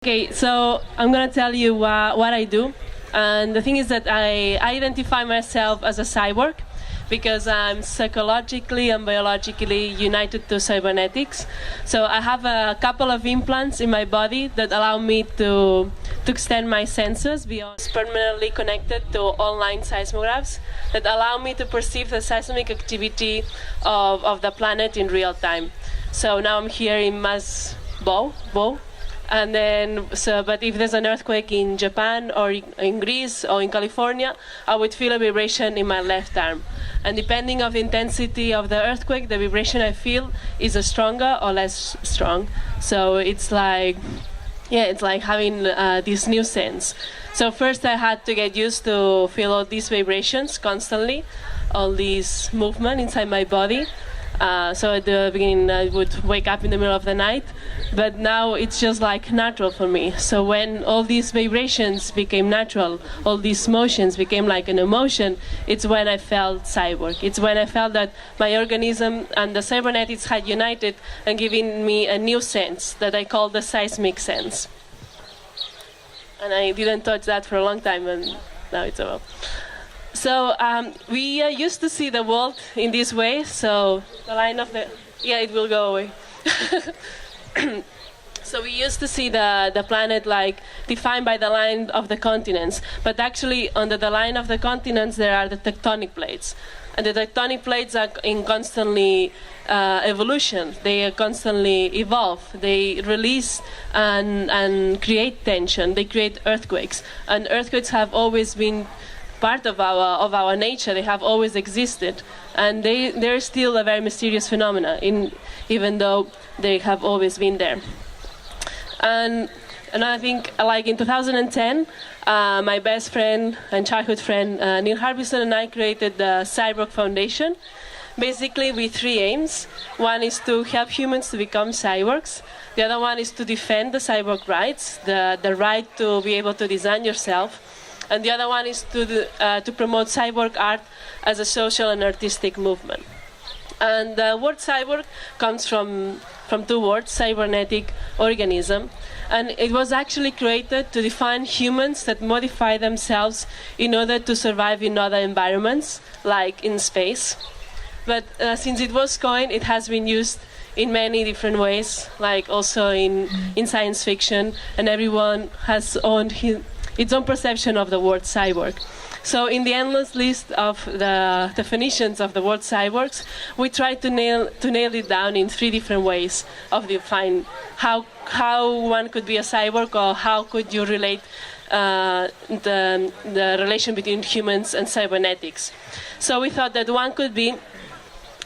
Okay, so I'm gonna tell you what I do, and the thing is that I identify myself as a cyborg because I'm psychologically and biologically united to cybernetics. So I have a couple of implants in my body that allow me to extend my senses beyond permanently connected to online seismographs that allow me to perceive the seismic activity of the planet in real time. So now I'm here in Bo. And then, but if there's an earthquake in Japan or in Greece or in California, I would feel a vibration in my left arm. And depending on the intensity of the earthquake, the vibration I feel is stronger or less strong. So it's like, it's like having this new sense. So first I had to get used to feel all these vibrations constantly, all this movement inside my body. So at the beginning I would wake up in the middle of the night, but now it's just like natural for me. So when all these vibrations became natural, all these motions became like an emotion, it's when I felt cyborg. It's when I felt that my organism and the cybernetics had united and given me a new sense that I call the seismic sense. And I didn't touch that for a long time, and now it's over. So we used to see the world in this way. So the line of the... Yeah, it will go away. So we used to see the planet like defined by the line of the continents. But actually, under the line of the continents, there are the tectonic plates. And the tectonic plates are in constantly evolution. They constantly evolve. They release and create tension. They create earthquakes. And earthquakes have always been part of our nature. They have always existed, and they're still a very mysterious phenomena, even though they have always been there. And I think, like in 2010, my best friend and childhood friend Neil Harbison and I created the Cyborg Foundation, basically with three aims. One is to help humans to become cyborgs. The other one is to defend the cyborg rights, the right to be able to design yourself. And the other one is to promote cyborg art as a social and artistic movement. And the word cyborg comes from two words, cybernetic organism. And it was actually created to define humans that modify themselves in order to survive in other environments, like in space. But since it was coined, it has been used in many different ways, like also in science fiction, and everyone has owned its own perception of the word cyborg. So in the endless list of the definitions of the word cyborgs, we try to nail it down in three different ways of defining how one could be a cyborg, or how could you relate the relation between humans and cybernetics. So we thought that one could be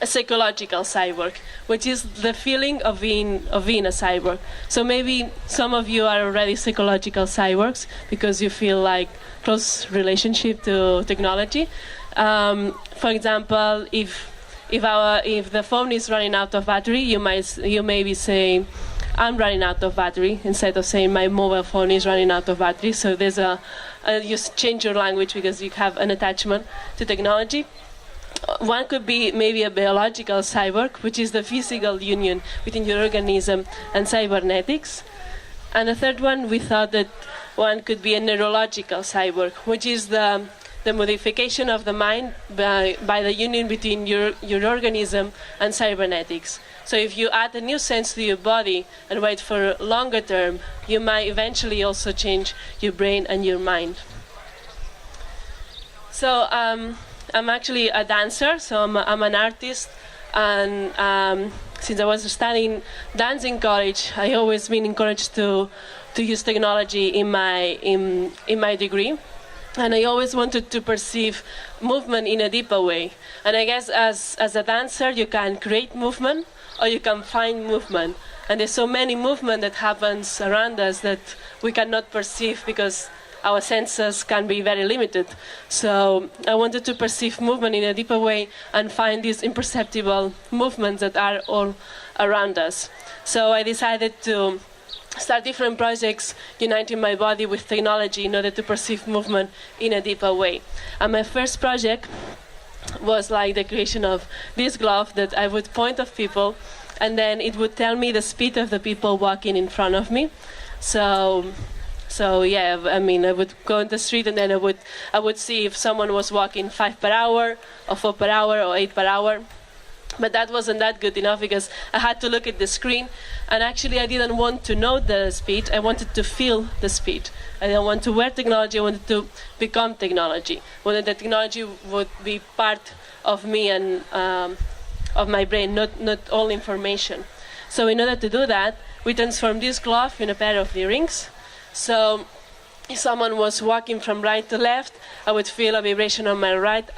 a psychological cyborg, which is the feeling of being a cyborg. So maybe some of you are already psychological cyborgs because you feel like close relationship to technology. For example, if the phone is running out of battery, you may be saying, "I'm running out of battery," instead of saying, "My mobile phone is running out of battery." So there's you change your language because you have an attachment to technology. One could be maybe a biological cyborg, which is the physical union between your organism and cybernetics. And the third one, we thought that one could be a neurological cyborg, which is the modification of the mind by the union between your organism and cybernetics. So if you add a new sense to your body and wait for longer term, you might eventually also change your brain and your mind. So I'm actually a dancer, so I'm an artist, and since I was studying dance in college, I always been encouraged to use technology in my degree, and I always wanted to perceive movement in a deeper way. And I guess as a dancer, you can create movement or you can find movement, and there's so many movement that happens around us that we cannot perceive because our senses can be very limited. So I wanted to perceive movement in a deeper way and find these imperceptible movements that are all around us. So I decided to start different projects uniting my body with technology in order to perceive movement in a deeper way. And my first project was like the creation of this glove that I would point at people, and then it would tell me the speed of the people walking in front of me. So yeah, I mean, I would go in the street and then I would see if someone was walking 5 per hour, or 4 per hour, or 8 per hour. But that wasn't that good enough because I had to look at the screen, and actually I didn't want to know the speed. I wanted to feel the speed. I didn't want to wear technology. I wanted to become technology. I wanted the technology would be part of me and of my brain, not all information. So in order to do that, we transformed this glove in a pair of earrings. So if someone was walking from right to left, I would feel a vibration on my right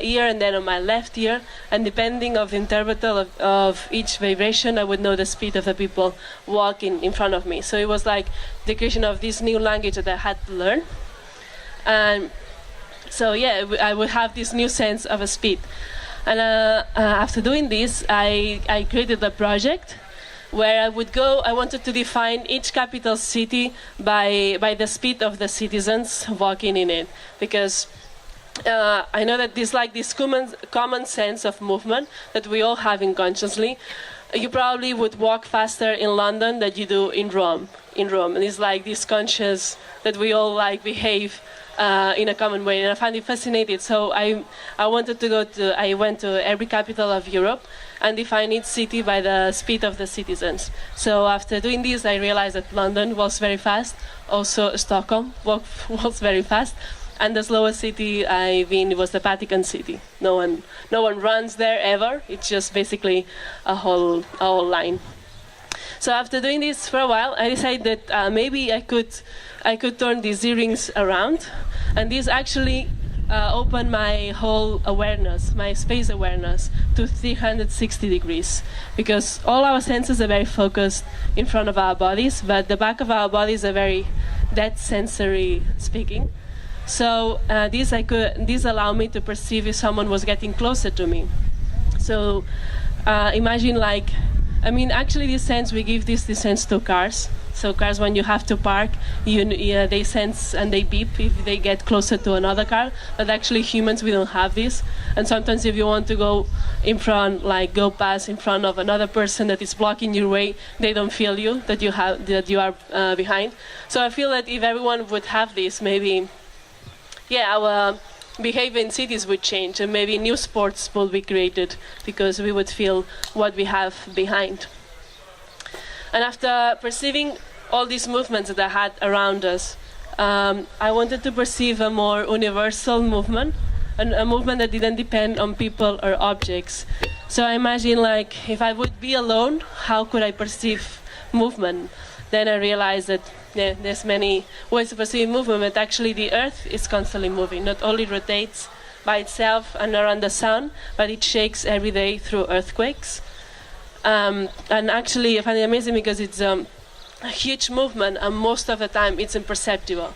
ear and then on my left ear. And depending on the interpreter of each vibration, I would know the speed of the people walking in front of me. So it was like the creation of this new language that I had to learn. And so yeah, I would have this new sense of a speed. And after doing this, I created a project where I would go. I wanted to define each capital city by the speed of the citizens walking in it, because I know that there's like this common sense of movement that we all have unconsciously. You probably would walk faster in London than you do in Rome. And it's like this conscious that we all like behave in a common way, and I find it fascinating. So I went to every capital of Europe and define each city by the speed of the citizens. So after doing this, I realized that London was very fast. Also, Stockholm was very fast. And the slowest city I've been was the Vatican City. No one runs there ever. It's just basically a whole line. So after doing this for a while, I decided that maybe I could turn these earrings around, and this actually opened my whole awareness, my space awareness, to 360 degrees, because all our senses are very focused in front of our bodies, but the back of our bodies are very dead sensory speaking. So this allowed me to perceive if someone was getting closer to me. So imagine actually this sense, we give this sense to cars. So cars, when you have to park, they sense and they beep if they get closer to another car. But actually humans, we don't have this. And sometimes if you want to go in front, go past in front of another person that is blocking your way, they don't feel you, that you are behind. So I feel that if everyone would have this, maybe, our behavior in cities would change, and maybe new sports will be created because we would feel what we have behind. And after perceiving all these movements that I had around us, I wanted to perceive a more universal movement, a movement that didn't depend on people or objects. So I imagine, if I would be alone, how could I perceive movement? Then I realized that there's many ways to perceive movement, but actually the Earth is constantly moving. Not only rotates by itself and around the sun, but it shakes every day through earthquakes. And actually I find it amazing because it's a huge movement, and most of the time it's imperceptible.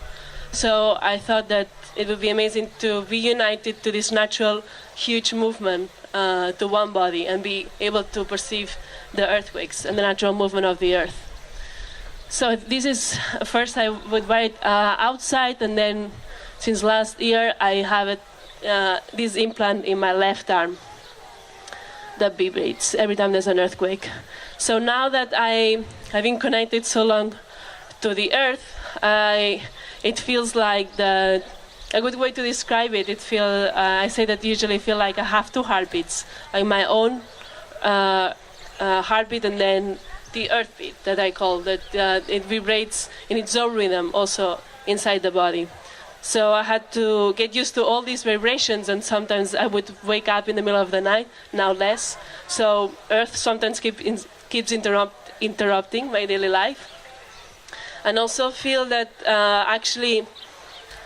So I thought that it would be amazing to be united to this natural huge movement, to one body, and be able to perceive the earthquakes and the natural movement of the Earth. So this is, first I would wear it outside, and then since last year I have this implant in my left arm that vibrates every time there's an earthquake. So now that I have been connected so long to the Earth, it feels like a good way to describe it. I say that usually feel like I have two heartbeats, like my own heartbeat, and then the Earthbeat that I call that. It vibrates in its own rhythm also inside the body. So I had to get used to all these vibrations, and sometimes I would wake up in the middle of the night, now less. So Earth sometimes keeps interrupting my daily life. And also feel that actually,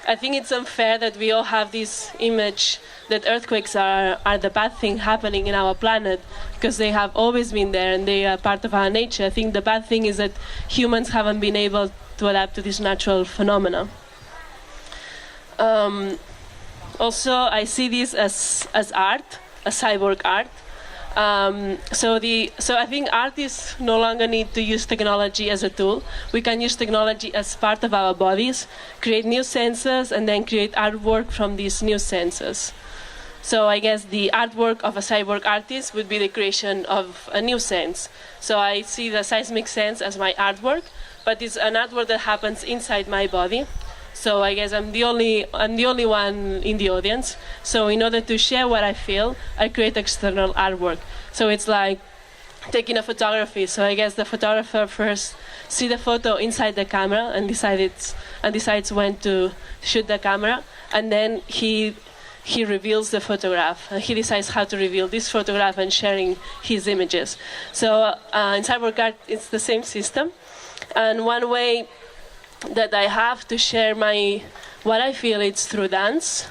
I think it's unfair that we all have this image that earthquakes are the bad thing happening in our planet, because they have always been there and they are part of our nature. I think the bad thing is that humans haven't been able to adapt to this natural phenomena. Also, I see this as art, as cyborg art. So I think artists no longer need to use technology as a tool. We can use technology as part of our bodies, create new senses, and then create artwork from these new senses. So I guess the artwork of a cyborg artist would be the creation of a new sense. So I see the seismic sense as my artwork, but it's an artwork that happens inside my body. So I guess I'm the only one in the audience. So in order to share what I feel, I create external artwork. So it's like taking a photography. So I guess the photographer first see the photo inside the camera and decides when to shoot the camera, and then he reveals the photograph. He decides how to reveal this photograph and sharing his images. So in cyborg art, it's the same system. And one way that I have to share what I feel, it's through dance.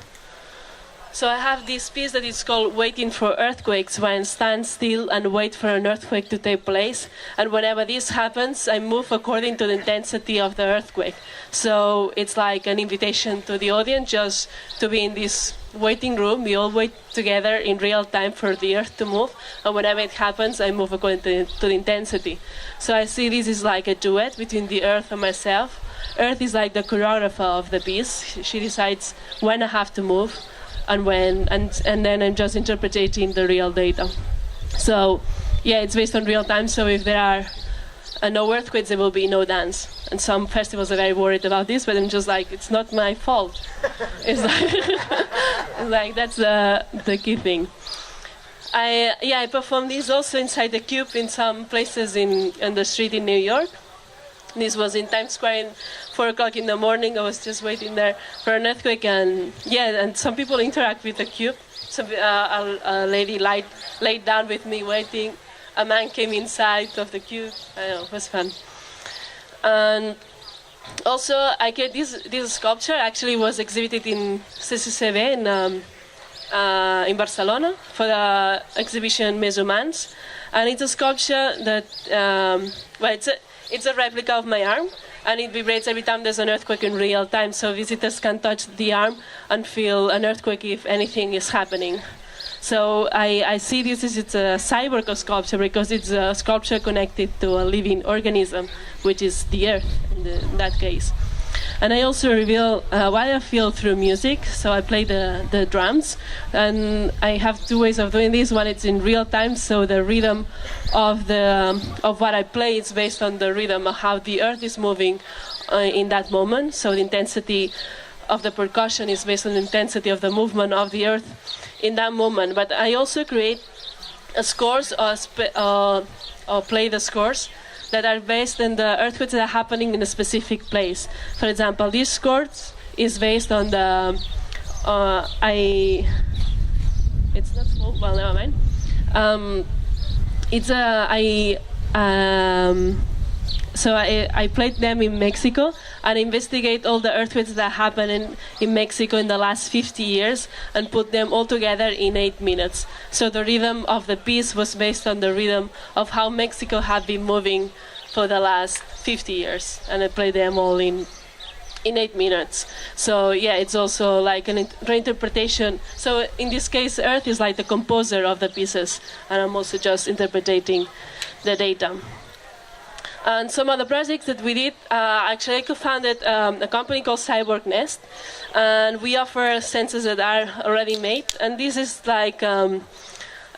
So I have this piece that is called Waiting for Earthquakes, where I stand still and wait for an earthquake to take place. And whenever this happens, I move according to the intensity of the earthquake. So it's like an invitation to the audience just to be in this waiting room. We all wait together in real time for the earth to move. And whenever it happens, I move according to the intensity. So I see this is like a duet between the earth and myself. Earth is like the choreographer of the piece. She decides when I have to move. And then I'm just interpreting the real data. So, yeah, it's based on real time. So if there are no earthquakes, there will be no dance. And some festivals are very worried about this, but I'm just like, it's not my fault. It's like that's the key thing. I performed this also inside the Cube in some places in the street in New York. This was in Times Square at 4 o'clock in the morning. I was just waiting there for an earthquake, and some people interact with the Cube. A lady laid down with me waiting. A man came inside of the Cube. I know, it was fun. And also, I get this sculpture actually was exhibited in CCCB in Barcelona for the exhibition Mes Humans, and it's a sculpture that it's a replica of my arm, and it vibrates every time there's an earthquake in real time, so visitors can touch the arm and feel an earthquake if anything is happening. So I see this as it's a cyborg sculpture because it's a sculpture connected to a living organism, which is the earth in that case. And I also reveal what I feel through music. So I play the drums, and I have two ways of doing this. One, it's in real time, so the rhythm of what I play is based on the rhythm of how the earth is moving in that moment. So the intensity of the percussion is based on the intensity of the movement of the earth in that moment. But I also create scores or play the scores that are based on the earthquakes that are happening in a specific place. For example, this score is based on the it's not full. Well, never mind. So I played them in Mexico and investigate all the earthquakes that happened in Mexico in the last 50 years and put them all together in 8 minutes. So the rhythm of the piece was based on the rhythm of how Mexico had been moving for the last 50 years. And I played them all in 8 minutes. So yeah, it's also like an reinterpretation. So in this case, Earth is like the composer of the pieces, and I'm also just interpreting the data. And some other projects that we did, actually I co-founded a company called Cyborg Nest, and we offer sensors that are already made. And this is like a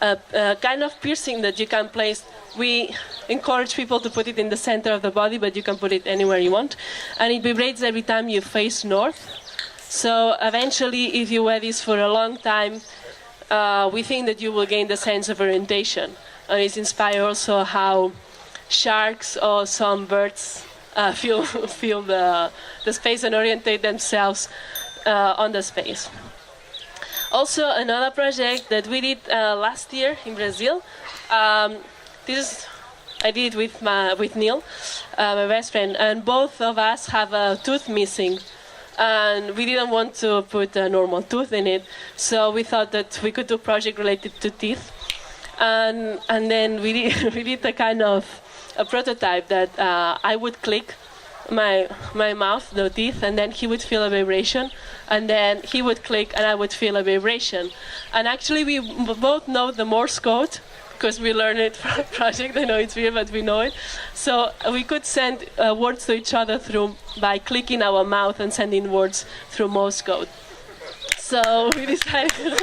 kind of piercing that you can place. We encourage people to put it in the center of the body, but you can put it anywhere you want. And it vibrates every time you face north. So eventually, if you wear this for a long time, we think that you will gain the sense of orientation. And it's inspired also how sharks or some birds feel the space and orientate themselves on the space. Also, another project that we did last year in Brazil. I did it with Neil, my best friend, and both of us have a tooth missing. And we didn't want to put a normal tooth in it, so we thought that we could do a project related to teeth. And then we did a kind of a prototype that I would click my mouth, the teeth, and then he would feel a vibration, and then he would click and I would feel a vibration. And actually we both know the Morse code because we learned it from a project. I know it's weird, but we know it. So we could send words to each other by clicking our mouth and sending words through Morse code. So we decided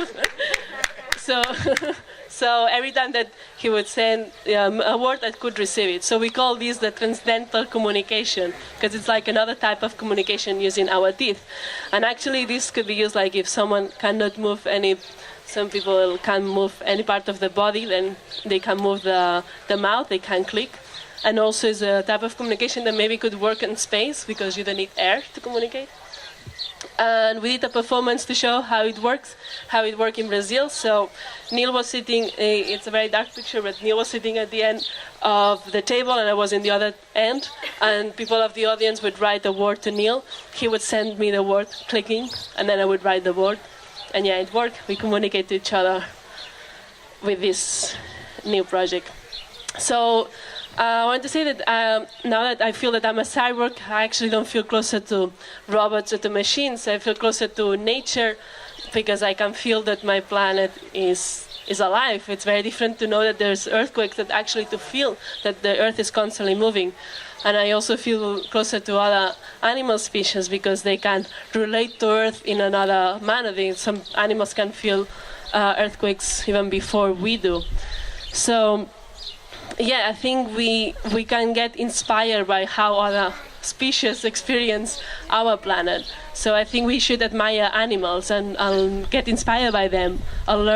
So every time that he would send a word, I could receive it. So we call this the transcendental communication, because it's like another type of communication using our teeth. And actually this could be used like if someone cannot move some people can't move any part of the body, then they can move the mouth, they can click. And also is a type of communication that maybe could work in space because you don't need air to communicate. And we did a performance to show how it works in Brazil. So Neil was sitting, it's a very dark picture, but Neil was sitting at the end of the table and I was in the other end. And people of the audience would write a word to Neil. He would send me the word, clicking, and then I would write the word. And yeah, it worked. We communicate to each other with this new project. So I want to say that now that I feel that I'm a cyborg, I actually don't feel closer to robots or to machines. I feel closer to nature because I can feel that my planet is alive. It's very different to know that there's earthquakes, that actually to feel that the earth is constantly moving. And I also feel closer to other animal species because they can relate to Earth in another manner. Some animals can feel earthquakes even before we do. So, yeah, I think we can get inspired by how other species experience our planet. So I think we should admire animals and get inspired by them and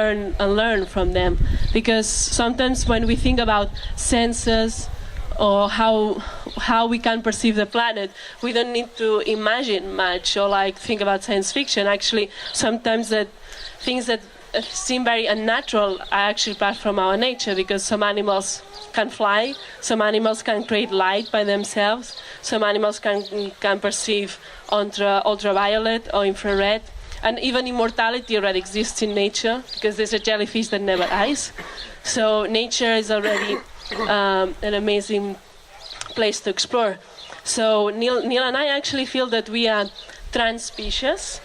learn from them. Because sometimes when we think about senses, or how we can perceive the planet, we don't need to imagine much or like think about science fiction. Actually, sometimes that things that seem very unnatural are actually part from our nature, because some animals can fly, some animals can create light by themselves, some animals can perceive ultraviolet or infrared, and even immortality already exists in nature because there's a jellyfish that never dies. So nature is already an amazing place to explore. So Neil and I actually feel that we are trans species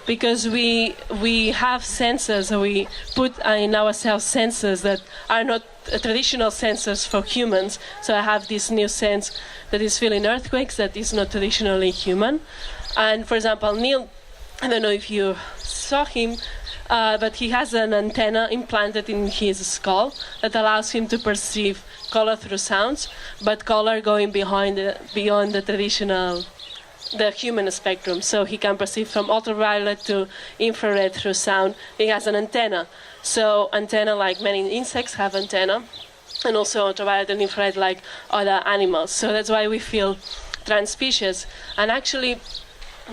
because we have senses, or we put in ourselves senses that are not traditional senses for humans. So I have this new sense that is feeling earthquakes that is not traditionally human. And for example, Neil, I don't know if you saw him, but he has an antenna implanted in his skull that allows him to perceive color through sounds, but color going beyond the traditional, the human spectrum. So he can perceive from ultraviolet to infrared through sound. He has an antenna. So antenna, like many insects have antenna, and also ultraviolet and infrared like other animals. So that's why we feel trans species. And actually,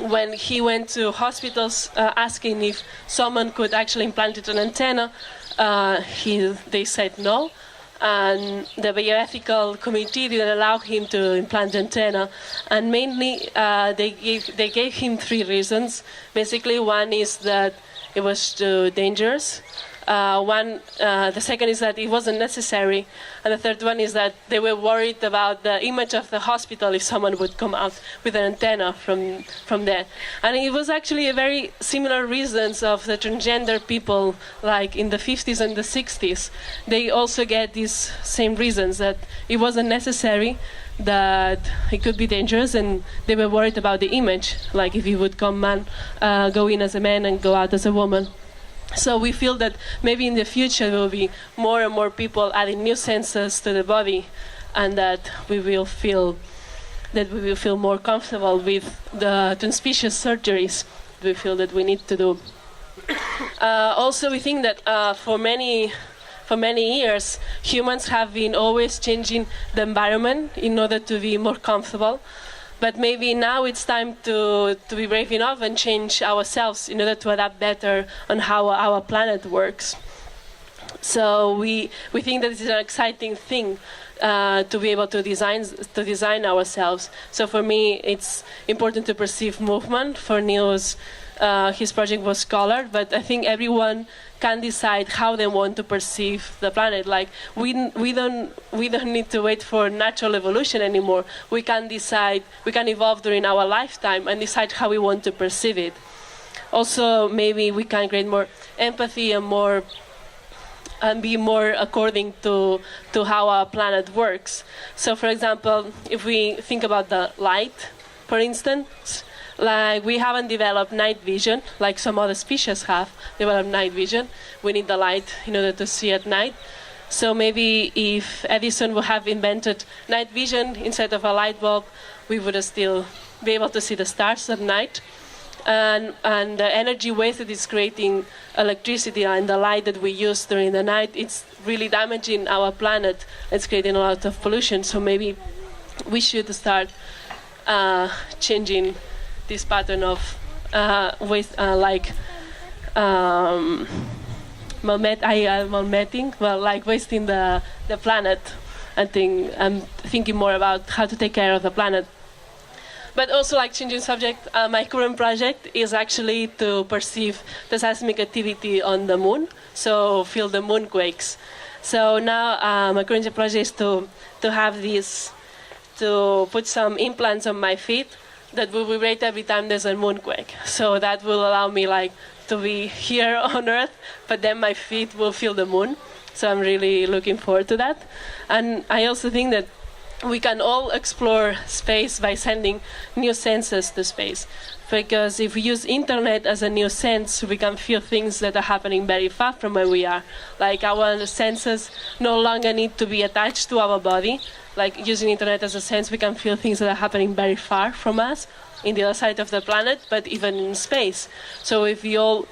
when he went to hospitals asking if someone could actually implant an antenna, they said no. And the bioethical committee didn't allow him to implant the antenna. And mainly, they gave him 3 reasons. Basically, one is that it was too dangerous. The second is that it wasn't necessary, and the third one is that they were worried about the image of the hospital if someone would come out with an antenna from there. And it was actually a very similar reasons of the transgender people, like in the 50s and the 60s. They also get these same reasons, that it wasn't necessary, that it could be dangerous, and they were worried about the image, like if you would go in as a man and go out as a woman. So we feel that maybe in the future there will be more and more people adding new senses to the body, and that we will feel more comfortable with the transspecies surgeries we feel that we need to do. Also, we think that for many years humans have been always changing the environment in order to be more comfortable. But maybe now it's time to be brave enough and change ourselves in order to adapt better on how our planet works. So we think that this is an exciting thing to be able to design ourselves. So for me, it's important to perceive movement. For Neil's, his project was color, but I think everyone can decide how they want to perceive the planet. Like we don't need to wait for natural evolution anymore. We can decide, we can evolve during our lifetime and decide how we want to perceive it. Also, maybe we can create more empathy and be more according to how our planet works. So, for example, if we think about the light, for instance, Like, we haven't developed night vision like some other species have developed night vision. We need the light in order to see at night. So maybe if Edison would have invented night vision instead of a light bulb, we would still be able to see the stars at night. And the energy wasted is creating electricity, and the light that we use during the night, it's really damaging our planet. It's creating a lot of pollution. So maybe we should start changing this pattern of waste, malmetting, well, like wasting the planet. I'm thinking more about how to take care of the planet. But also, like, changing subject, my current project is actually to perceive the seismic activity on the moon, so feel the moonquakes. So now my current project is to have these, to put some implants on my feet that will vibrate every time there's a moonquake. So that will allow me, like, to be here on Earth, but then my feet will feel the moon. So I'm really looking forward to that. And I also think that we can all explore space by sending new senses to space. Because if we use internet as a new sense, we can feel things that are happening very far from where we are. Like, our senses no longer need to be attached to our body. Like, using internet as a sense, we can feel things that are happening very far from us, in the other side of the planet, but even in space. So if we all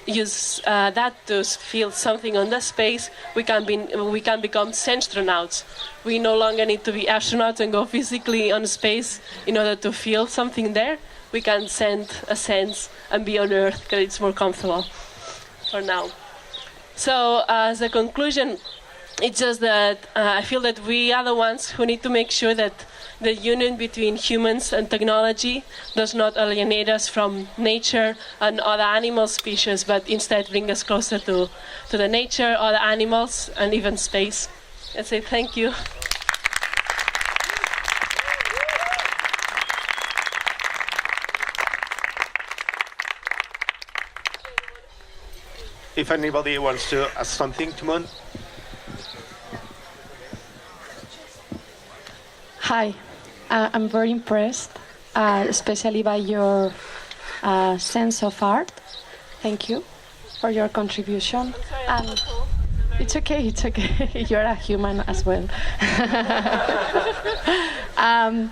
use that to feel something on the space, we can become astronauts. We no longer need to be astronauts and go physically on space in order to feel something there. We can send a sense and be on Earth because it's more comfortable for now. So as a conclusion, it's just that I feel that we are the ones who need to make sure that the union between humans and technology does not alienate us from nature and other animal species, but instead bring us closer to the nature, other animals, and even space. I say thank you. If anybody wants to ask something to Moon. Hi, I'm very impressed, especially by your sense of art. Thank you for your contribution. It's okay, it's okay. You're a human as well. I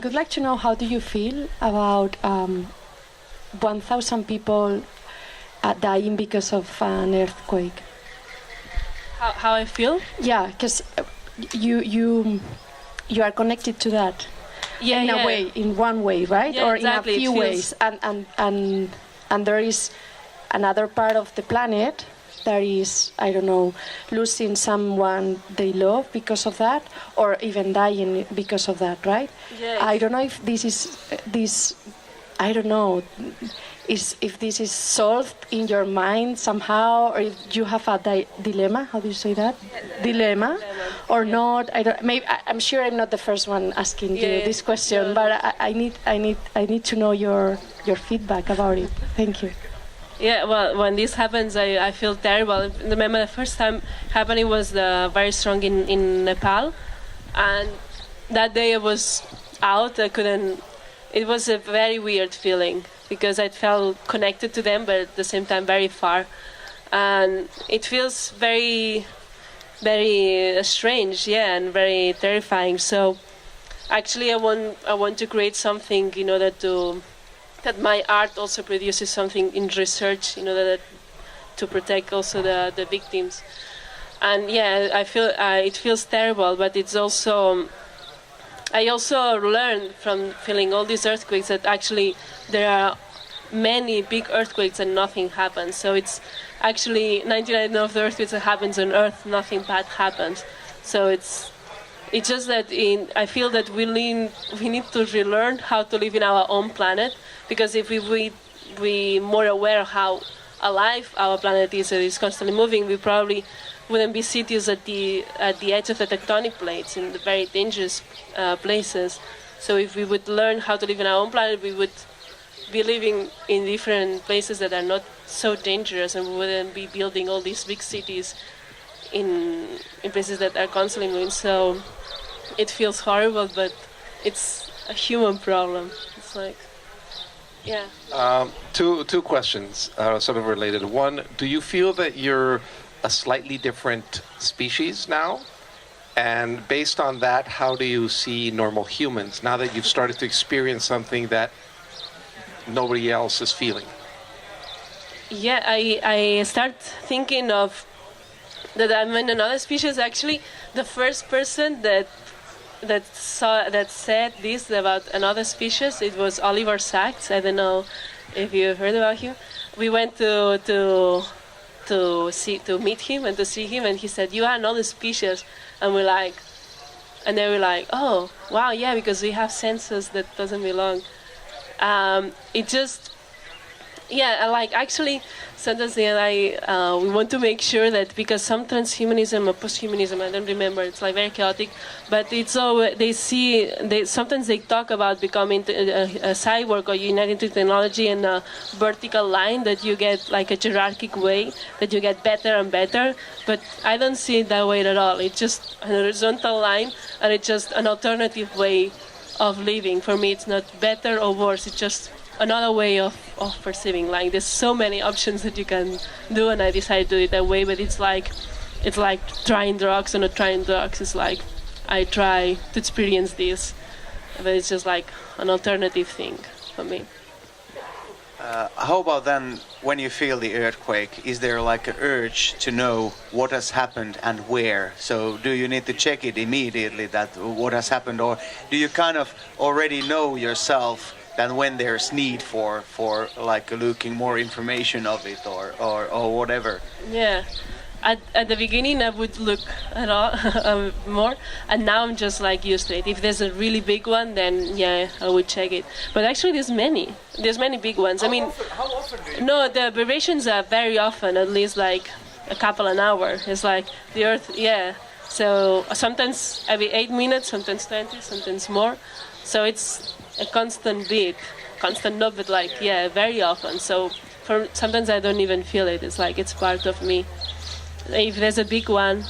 would like to know, how do you feel about 1,000 people dying because of an earthquake? How I feel? Yeah, because you are connected to that in a way, in one way, right? Yeah, or exactly. In a few ways, and there is another part of the planet that is, I don't know, losing someone they love because of that, or even dying because of that, right? Yes. I don't know if this I don't know if this is solved in your mind somehow, or if you have a dilemma. How do you say that? Dilemma, or not? I don't. Maybe I'm sure I'm not the first one asking you this question, but I need to know your feedback about it. Thank you. Yeah, well, when this happens, I feel terrible. I remember the first time happening was very strong in Nepal, and that day I was out. I couldn't. It was a very weird feeling because I felt connected to them, but at the same time very far, and it feels very, very strange, and very terrifying. So, actually, I want to create something in order that my art also produces something in research, in order to protect also the victims. And yeah, I feel it feels terrible, but it's also. I also learned from feeling all these earthquakes that actually there are many big earthquakes and nothing happens. So it's actually 99% of the earthquakes that happens on Earth, nothing bad happens. So it's just that I feel that we need to relearn how to live in our own planet, because if we more aware of how alive our planet is, and is constantly moving, we probably wouldn't be cities at the edge of the tectonic plates in the very dangerous places. So if we would learn how to live in our own planet, we would be living in different places that are not so dangerous, and we wouldn't be building all these big cities in places that are constantly moving. So it feels horrible, but it's a human problem. It's it's like, yeah. Two questions, sort of related. One, do you feel that you're a slightly different species now? And based on that, how do you see normal humans now that you've started to experience something that nobody else is feeling? Yeah, I start thinking of that I'm in another species. Actually, the first person that said this about another species, it was Oliver Sacks. I don't know if you've heard about him. We went to meet him and to see him, and he said, "You are another species," and they were like, "Oh, wow, yeah, because we have senses that doesn't belong." It just. Yeah, like actually, sometimes we want to make sure that because some transhumanism or posthumanism, I don't remember, it's like very chaotic, but it's so sometimes they talk about becoming a cyborg or united to technology in a vertical line that you get like a hierarchic way that you get better and better, but I don't see it that way at all. It's just a horizontal line, and it's just an alternative way of living. For me, it's not better or worse. It's just another way of perceiving. Like there's so many options that you can do, and I decided to do it that way. But it's like trying drugs or not trying drugs. It's like I try to experience this, but it's just like an alternative thing for me. How about then when you feel the earthquake? Is there like an urge to know what has happened and where? So do you need to check it immediately that what has happened, or do you kind of already know yourself than when there's need for like looking more information of it or whatever? Yeah, at the beginning I would look at all more, and now I'm just like used to it. If there's a really big one, then yeah, I would check it. But actually there's many big ones. How often do you? No, the vibrations are very often, at least like a couple an hour. It's like the Earth, yeah. So sometimes every 8 minutes, sometimes 20, sometimes more. So it's a constant beat, constant no, but like, yeah, very often. So sometimes I don't even feel it. It's like it's part of me. If there's a big one,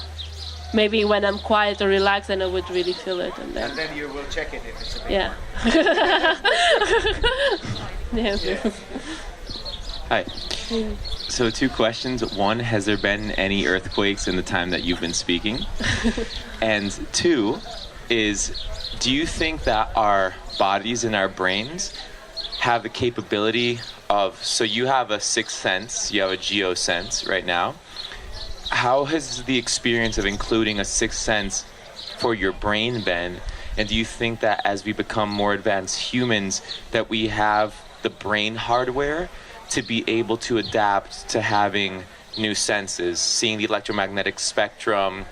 maybe when I'm quiet or relaxed, then I would really feel it. And then you will check it if it's a big yeah. Yeah. Hi. So 2 questions. One, has there been any earthquakes in the time that you've been speaking? And 2 is, do you think that our bodies and our brains have the capability of, so you have a sixth sense, you have a geo sense right now. How has the experience of including a sixth sense for your brain been? And do you think that as we become more advanced humans, that we have the brain hardware to be able to adapt to having new senses, seeing the electromagnetic spectrum,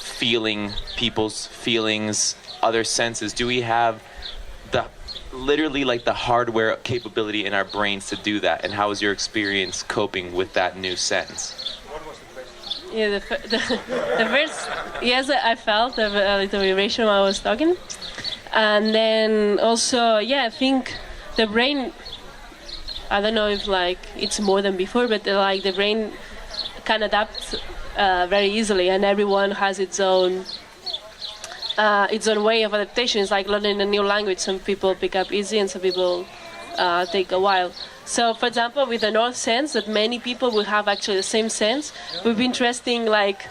feeling people's feelings, other senses? Do we have literally like the hardware capability in our brains to do that? And how was your experience coping with that new sense? Yeah, the first, yes, I felt the vibration while I was talking. And then also, yeah, I think the brain, I don't know if like it's more than before, but like the brain can adapt very easily, and everyone has its own way of adaptation. It's like learning a new language. Some people pick up easy and some people take a while. So, for example, with the north sense, that many people will have actually the same sense, it would be interesting like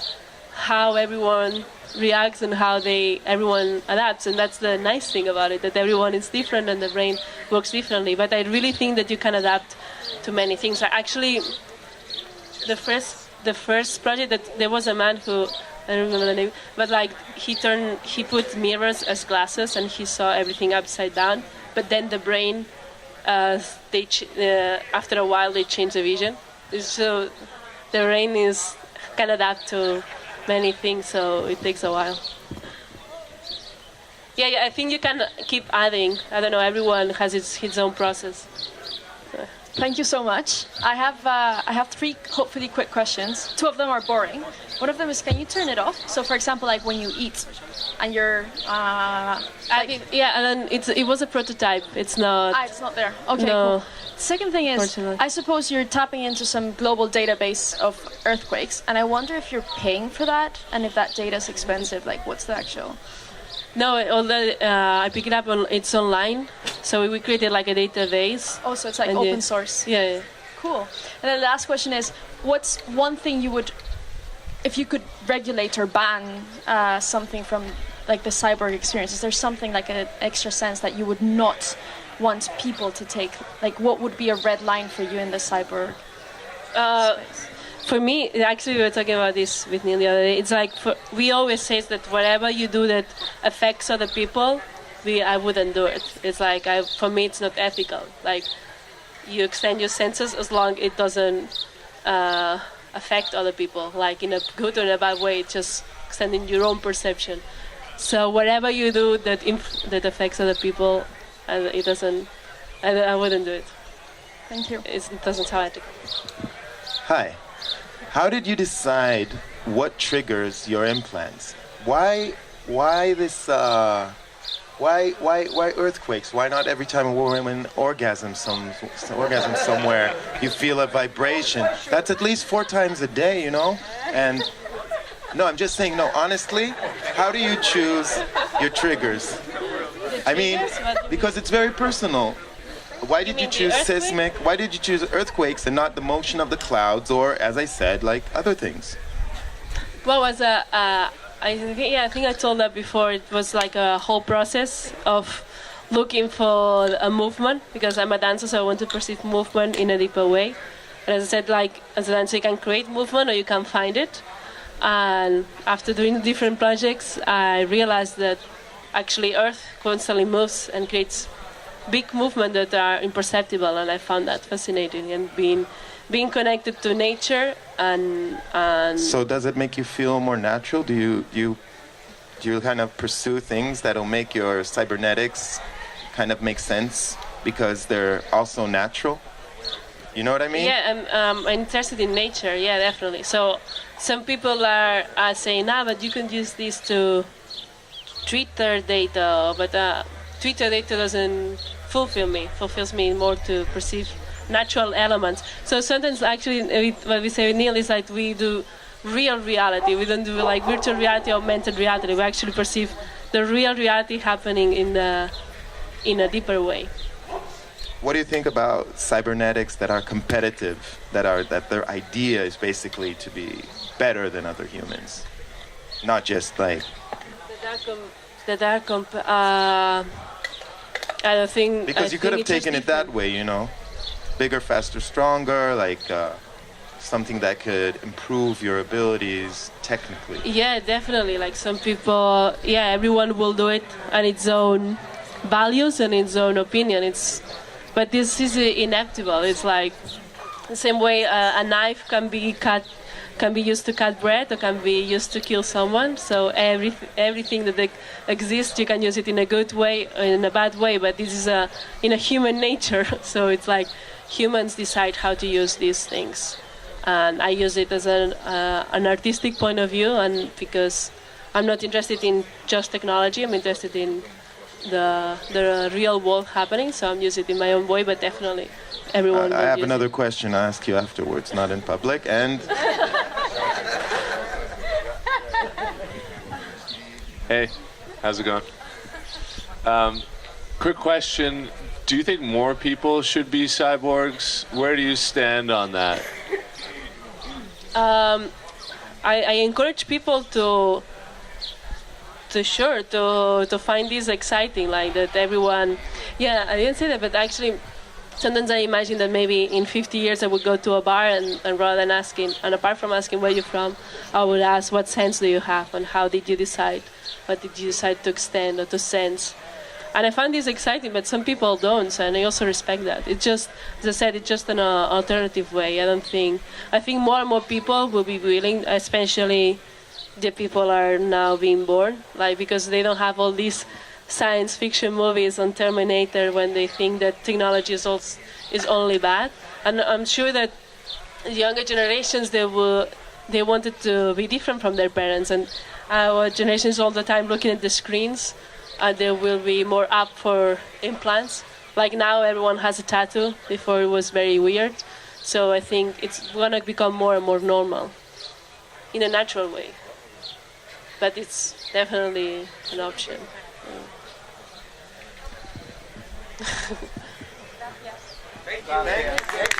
how everyone reacts and how everyone adapts. And that's the nice thing about it, that everyone is different and the brain works differently. But I really think that you can adapt to many things. Actually, the first project, that there was a man who, I don't remember the name, but like he put mirrors as glasses and he saw everything upside down. But then the brain, after a while, they change the vision. So the brain can adapt to many things, so it takes a while. Yeah, I think you can keep adding. I don't know, everyone has his own process. Thank you so much. I have 3 hopefully quick questions. 2 of them are boring. One of them is, can you turn it off? So, for example, like when you eat and you're... and then it was a prototype. It's not... it's not there. Okay, no. Cool. Second thing is, I suppose you're tapping into some global database of earthquakes, and I wonder if you're paying for that, and if that data is expensive. Like, what's the actual... No, although I pick it up it's online, so we created like a database. Oh, so it's like And open yeah. source. Yeah. Cool. And then the last question is, what's one thing you would, if you could regulate or ban something from like the cyborg experience, is there something like an extra sense that you would not want people to take? Like, what would be a red line for you in the cyborg space? For me, actually, we were talking about this with Neil the other day. It's like we always say that whatever you do that affects other people, I wouldn't do it. It's like for me, it's not ethical. Like you extend your senses as long it doesn't affect other people, like in a good or in a bad way. It's just extending your own perception. So whatever you do that affects other people, it doesn't. I wouldn't do it. Thank you. It doesn't sound ethical. Hi. How did you decide what triggers your implants? Why this? Why earthquakes? Why not every time a woman orgasms somewhere, you feel a vibration? That's at least 4 times a day, you know? And no, I'm just saying, no, honestly, how do you choose your triggers? I mean, because it's very personal. Why did you choose seismic? Why did you choose earthquakes and not the motion of the clouds, or, as I said, like other things? Well, I think I told that before. It was like a whole process of looking for a movement, because I'm a dancer, so I want to perceive movement in a deeper way. And as I said, like as a dancer, you can create movement or you can find it. And after doing different projects, I realized that actually Earth constantly moves and creates big movements that are imperceptible, and I found that fascinating. And being connected to nature and So does it make you feel more natural? Do you kind of pursue things that'll make your cybernetics kind of make sense because they're also natural? You know what I mean? Yeah, I'm interested in nature. Yeah, definitely. So some people are saying, but you can use this to treat their data, but Twitter data doesn't fulfills me more to perceive natural elements. So sometimes actually what we say with Neil is like we do real reality. We don't do like virtual reality or augmented reality. We actually perceive the real reality happening in a deeper way. What do you think about cybernetics that are competitive, that their idea is basically to be better than other humans, not just like I don't think because you could have taken it that way, you know, bigger, faster, stronger, like something that could improve your abilities technically. Yeah, definitely. Like some people, everyone will do it on its own values and its own opinion. But this is inevitable. It's like the same way a knife can be used to cut bread or can be used to kill someone. So everything that exists, you can use it in a good way or in a bad way. But this is in a human nature. So it's like humans decide how to use these things. And I use it as an artistic point of view, and because I'm not interested in just technology, I'm interested in the real world happening. So I'm using it in my own way, but definitely everyone. I have another question to ask you afterwards, not in public. And hey, how's it going? Quick question. Do you think more people should be cyborgs? Where do you stand on that? I encourage people to find this exciting, like that everyone. Yeah, I didn't say that, but actually, sometimes I imagine that maybe in 50 years I would go to a bar and rather than asking, and apart from asking where you're from, I would ask what sense do you have and how did you decide? What did you decide to extend or to sense? And I find this exciting, but some people don't, and I also respect that. It's just, as I said, it's just an alternative way. I think more and more people will be willing, especially the people are now being born, like because they don't have all these science fiction movies on Terminator when they think that technology is only bad. And I'm sure that younger generations, they wanted to be different from their parents, and our generation is all the time looking at the screens. They will be more up for implants. Like now everyone has a tattoo. Before it was very weird. So I think it's going to become more and more normal in a natural way. But it's definitely an option. Thank you.